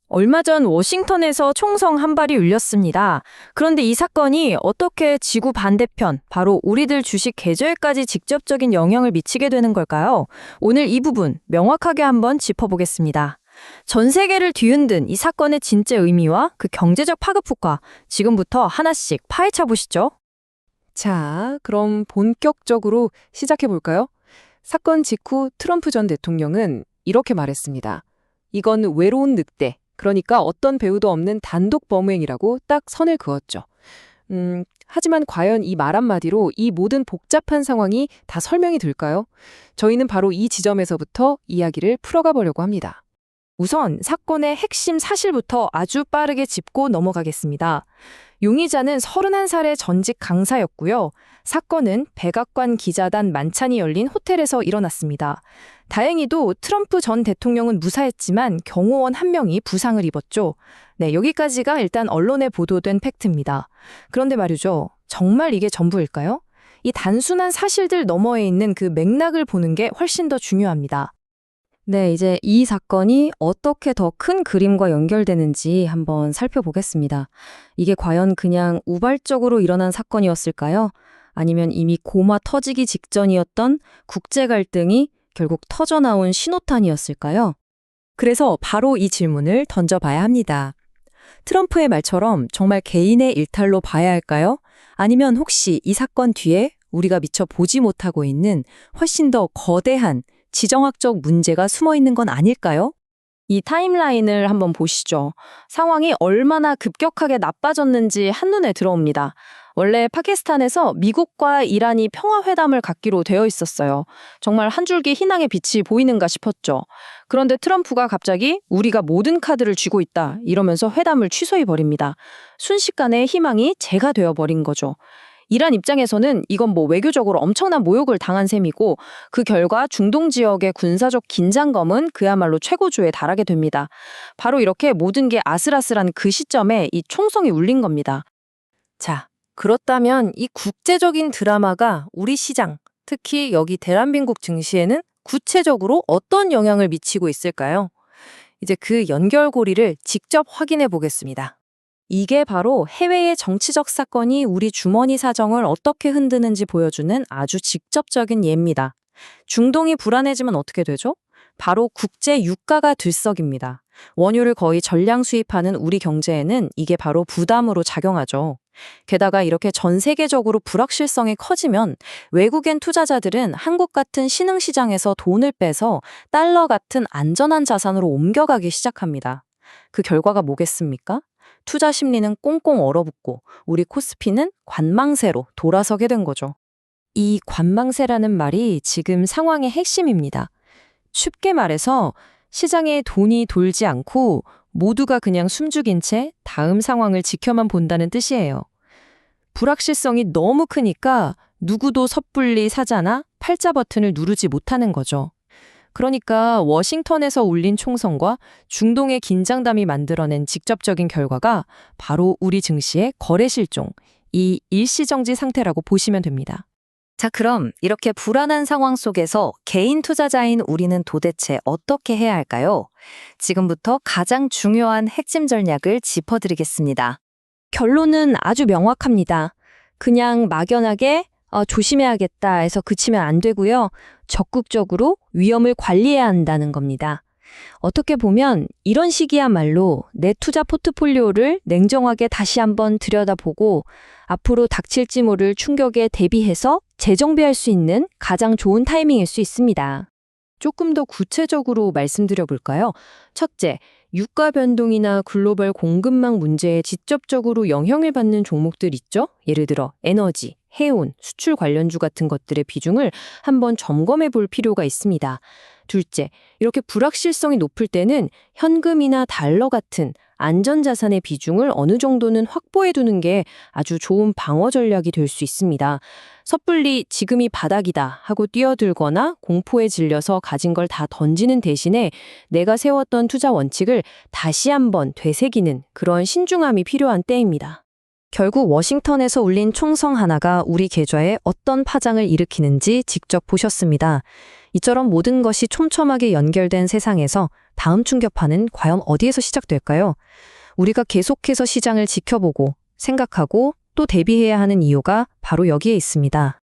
얼마 전 워싱턴에서 총성 한 발이 울렸습니다. 그런데 이 사건이 어떻게 지구 반대편, 바로 우리들 주식 계좌에까지 직접적인 영향을 미치게 되는 걸까요? 오늘 이 부분 명확하게 한번 짚어보겠습니다. 전 세계를 뒤흔든 이 사건의 진짜 의미와 그 경제적 파급 효과, 지금부터 하나씩 파헤쳐 보시죠. 자, 그럼 본격적으로 시작해 볼까요? 사건 직후 트럼프 전 대통령은 이렇게 말했습니다. 이건 외로운 늑대, 그러니까 어떤 배우도 없는 단독 범행이라고 딱 선을 그었죠. 하지만 과연 이 말 한마디로 이 모든 복잡한 상황이 다 설명이 될까요? 저희는 바로 이 지점에서부터 이야기를 풀어가 보려고 합니다. 우선 사건의 핵심 사실부터 아주 빠르게 짚고 넘어가겠습니다. 용의자는 31살의 전직 강사였고요. 사건은 백악관 기자단 만찬이 열린 호텔에서 일어났습니다. 다행히도 트럼프 전 대통령은 무사했지만 경호원 한 명이 부상을 입었죠. 네, 여기까지가 일단 언론에 보도된 팩트입니다. 그런데 말이죠. 정말 이게 전부일까요? 이 단순한 사실들 너머에 있는 그 맥락을 보는 게 훨씬 더 중요합니다. 네, 이제 이 사건이 어떻게 더 큰 그림과 연결되는지 한번 살펴보겠습니다. 이게 과연 그냥 우발적으로 일어난 사건이었을까요? 아니면 이미 고마 터지기 직전이었던 국제 갈등이 결국 터져나온 신호탄이었을까요? 그래서 바로 이 질문을 던져봐야 합니다. 트럼프의 말처럼 정말 개인의 일탈로 봐야 할까요? 아니면 혹시 이 사건 뒤에 우리가 미처 보지 못하고 있는 훨씬 더 거대한 지정학적 문제가 숨어 있는 건 아닐까요? 이 타임라인을 한번 보시죠. 상황이 얼마나 급격하게 나빠졌는지 한눈에 들어옵니다. 원래 파키스탄에서 미국과 이란이 평화회담을 갖기로 되어 있었어요. 정말 한 줄기 희망의 빛이 보이는가 싶었죠. 그런데 트럼프가 갑자기 우리가 모든 카드를 쥐고 있다 이러면서 회담을 취소해버립니다. 순식간에 희망이 재가 되어버린 거죠. 이란 입장에서는 이건 외교적으로 엄청난 모욕을 당한 셈이고 그 결과 중동 지역의 군사적 긴장감은 그야말로 최고조에 달하게 됩니다. 바로 이렇게 모든 게 아슬아슬한 그 시점에 이 총성이 울린 겁니다. 자, 그렇다면 이 국제적인 드라마가 우리 시장, 특히 여기 대한민국 증시에는 구체적으로 어떤 영향을 미치고 있을까요? 이제 그 연결고리를 직접 확인해 보겠습니다. 이게 바로 해외의 정치적 사건이 우리 주머니 사정을 어떻게 흔드는지 보여주는 아주 직접적인 예입니다. 중동이 불안해지면 어떻게 되죠? 바로 국제 유가가 들썩입니다. 원유를 거의 전량 수입하는 우리 경제에는 이게 바로 부담으로 작용하죠. 게다가 이렇게 전 세계적으로 불확실성이 커지면 외국인 투자자들은 한국 같은 신흥시장에서 돈을 빼서 달러 같은 안전한 자산으로 옮겨가기 시작합니다. 그 결과가 뭐겠습니까? 투자 심리는 꽁꽁 얼어붙고 우리 코스피는 관망세로 돌아서게 된 거죠. 이 관망세라는 말이 지금 상황의 핵심입니다. 쉽게 말해서 시장에 돈이 돌지 않고 모두가 그냥 숨죽인 채 다음 상황을 지켜만 본다는 뜻이에요. 불확실성이 너무 크니까 누구도 섣불리 사자나 팔자 버튼을 누르지 못하는 거죠. 그러니까 워싱턴에서 울린 총성과 중동의 긴장감이 만들어낸 직접적인 결과가 바로 우리 증시의 거래 실종, 이 일시정지 상태라고 보시면 됩니다. 자, 그럼 이렇게 불안한 상황 속에서 개인 투자자인 우리는 도대체 어떻게 해야 할까요? 지금부터 가장 중요한 핵심 전략을 짚어드리겠습니다. 결론은 아주 명확합니다. 그냥 막연하게 조심해야겠다 해서 그치면 안 되고요. 적극적으로 위험을 관리해야 한다는 겁니다. 어떻게 보면 이런 시기야말로 내 투자 포트폴리오를 냉정하게 다시 한번 들여다보고 앞으로 닥칠지 모를 충격에 대비해서 재정비할 수 있는 가장 좋은 타이밍일 수 있습니다. 조금 더 구체적으로 말씀드려 볼까요? 첫째, 유가 변동이나 글로벌 공급망 문제에 직접적으로 영향을 받는 종목들 있죠? 예를 들어 에너지, 해운, 수출 관련주 같은 것들의 비중을 한번 점검해 볼 필요가 있습니다. 둘째, 이렇게 불확실성이 높을 때는 현금이나 달러 같은 안전자산의 비중을 어느 정도는 확보해 두는 게 아주 좋은 방어 전략이 될 수 있습니다. 섣불리 지금이 바닥이다 하고 뛰어들거나 공포에 질려서 가진 걸 다 던지는 대신에 내가 세웠던 투자 원칙을 다시 한번 되새기는 그런 신중함이 필요한 때입니다. 결국 워싱턴에서 울린 총성 하나가 우리 계좌에 어떤 파장을 일으키는지 직접 보셨습니다. 이처럼 모든 것이 촘촘하게 연결된 세상에서 다음 충격파는 과연 어디에서 시작될까요? 우리가 계속해서 시장을 지켜보고 생각하고 또 대비해야 하는 이유가 바로 여기에 있습니다.